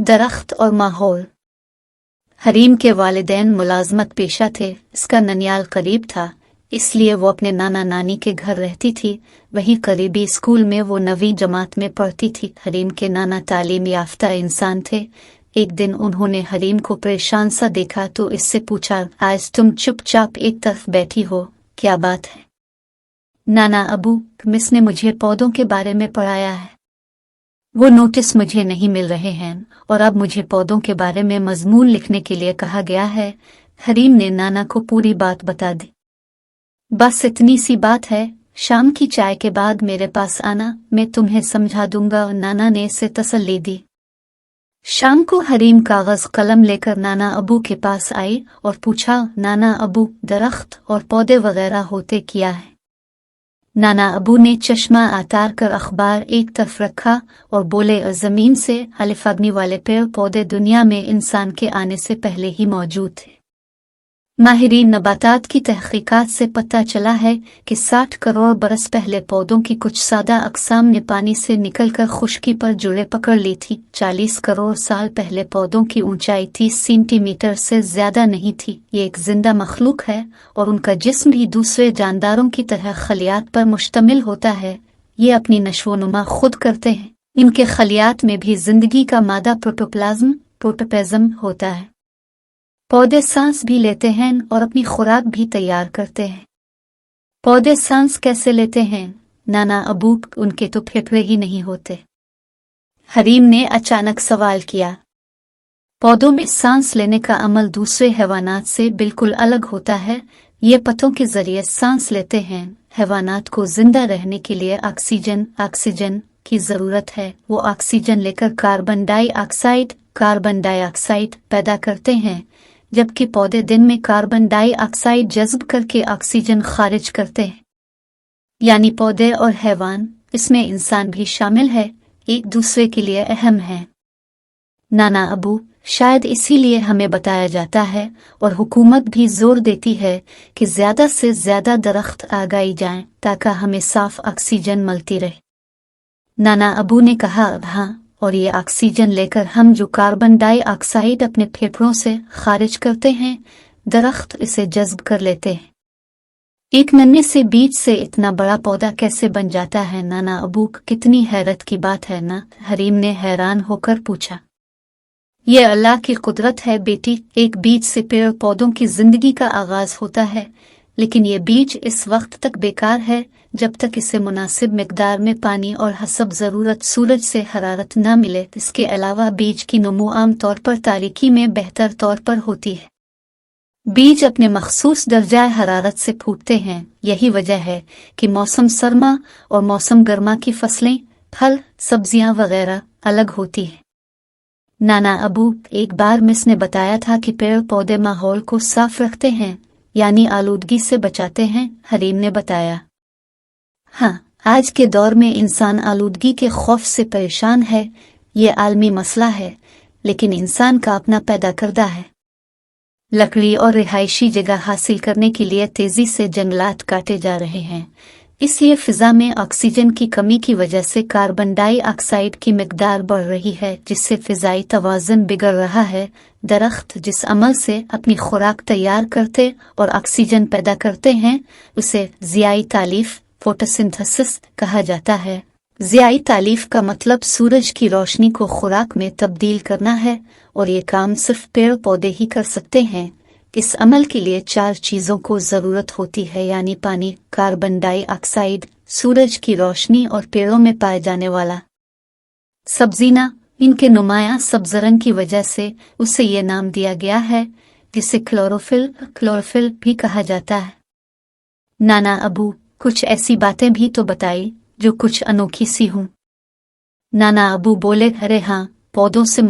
दरख्त और माहौल। हरीम के वालिदैन मुलाजमत पेशा थे। इसका ननियाल करीब था, इसलिए वो अपने नाना नानी के घर रहती थी। वहीं करीबी स्कूल में वो 9वीं जमात में पढ़ती थी। हरीम के नाना तालीम याफ्ता इंसान थे। एक दिन उन्होंने हरीम को परेशान सा देखा तो इससे पूछा, आज तुम चुपचाप एक तरफ बैठी हो, क्या बात है? नाना अबू, मिस ने मुझे पौधों के बारे में पढ़ाया है। वो नोटिस मुझे नहीं मिल रहे हैं और अब मुझे पौधों के बारे में मजमून लिखने के लिए कहा गया है। हरीम ने नाना को पूरी बात बता दी। बस इतनी सी बात है, शाम की चाय के बाद मेरे पास आना, मैं तुम्हें समझा दूंगा। नाना ने इसे तसल्ली दी। शाम को हरीम कागज कलम लेकर नाना अबू के पास आई और पूछा, नाना अबू, दरख्त और पौधे वगैरह होते क्या है? नाना अबू ने चश्मा आतार कर अखबार एक तरफ रखा और बोले, जमीन से अलिफ अग्नि वाले पेड़ पौधे दुनिया में इंसान के आने से पहले ही मौजूद थे। माहिरीन नबातात की तहकीकात से पता चला है कि 60 करोड़ बरस पहले पौधों की कुछ सादा अक़साम ने पानी से निकलकर खुश्की पर जुड़े पकड़ ली थी। 40 करोड़ साल पहले पौधों की ऊंचाई 30 सेंटीमीटर से ज्यादा नहीं थी। ये एक जिंदा मखलूक है और उनका जिस्म भी दूसरे जानदारों की तरह खलियात पर मुश्तमिल होता है। ये अपनी नशोनुमा खुद करते हैं। इनके खलियात में भी जिंदगी का मादा प्रोटोप्लाज्म होता है। पौधे सांस भी लेते हैं और अपनी खुराक भी तैयार करते हैं। पौधे सांस कैसे लेते हैं? नाना अबू, उनके तो फेफड़े ही नहीं होते। हरीम ने अचानक सवाल किया। पौधों में सांस लेने का अमल दूसरे हैवानात से बिल्कुल अलग होता है। ये पत्तों के जरिए सांस लेते हैं। हैवानात को जिंदा रहने के लिए ऑक्सीजन की जरूरत है। वो ऑक्सीजन लेकर कार्बन डाइऑक्साइड पैदा करते हैं, जबकि पौधे दिन में कार्बन डाइऑक्साइड जज्ब करके ऑक्सीजन खारिज करते हैं। यानी पौधे और हैवान, इसमें इंसान भी शामिल है, एक दूसरे के लिए अहम है। नाना अबू, शायद इसीलिए हमें बताया जाता है और हुकूमत भी जोर देती है कि ज्यादा से ज्यादा दरख्त लगाई जाएं ताकि हमें साफ ऑक्सीजन मिलती रहे। नाना अबू ने कहा, हाँ, और ये ऑक्सीजन लेकर हम जो कार्बन डाइऑक्साइड अपने फेफड़ों से खारिज करते हैं, दरख्त इसे जज्ब कर लेते हैं। एक नन्हे से बीज से इतना बड़ा पौधा कैसे बन जाता है? नाना अबू, कितनी हैरत की बात है ना? हरीम ने हैरान होकर पूछा। ये अल्लाह की कुदरत है बेटी। एक बीज से पेड़ पौधों की जिंदगी का आगाज होता है, लेकिन ये बीज इस वक्त तक बेकार है जब तक इसे मुनासिब मिकदार में पानी और हसब ज़रूरत सूरज से हरारत न मिले। इसके अलावा बीज की नमू आम तौर पर तारीकी में बेहतर तौर पर होती है। बीज अपने मखसूस दर्जा हरारत से फूटते हैं। यही वजह है कि मौसम सरमा और मौसम गर्मा की फसलें, फल, सब्जियां वगैरह अलग होती हैं। नाना अबू, एक बार मिस ने बताया था कि पेड़ पौधे माहौल को साफ रखते हैं, यानी आलूदगी से बचाते हैं। हरीम ने बताया। हाँ, आज के दौर में इंसान आलूदगी के खौफ से परेशान है। ये आलमी मसला है, लेकिन इंसान का अपना पैदा करदा है। लकड़ी और रिहायशी जगह हासिल करने के लिए तेजी से जंगलात काटे जा रहे हैं। इसलिए फिजा में ऑक्सीजन की कमी की वजह से कार्बन डाइऑक्साइड की मिकदार बढ़ रही है, जिससे फिजाई तवाज़ुन बिगड़ रहा है। दरख्त जिस अमल से अपनी खुराक तैयार करते और ऑक्सीजन पैदा करते हैं, उसे ज़ियाई तालीफ फोटोसिंथेसिस कहा जाता है। ज़ियाई तालीफ का मतलब सूरज की रोशनी को खुराक में तब्दील करना है, और ये काम सिर्फ पेड़ पौधे ही कर सकते हैं। इस अमल के लिए 4 चीज़ों को ज़रूरत होती है, यानी पानी, कार्बन डाइऑक्साइड, सूरज की रोशनी और पेड़ों में पाए जाने वाला सब्जीना। इनके नुमायां सब्ज़रंग की वजह से उसे ये नाम दिया गया है, जिसे क्लोरोफिल भी कहा जाता है। नाना अबू, कुछ ऐसी बातें भी तो बताई जो कुछ अनोखी सी हूँ। नाना अबू बोले, अरे हाँ, पौधों से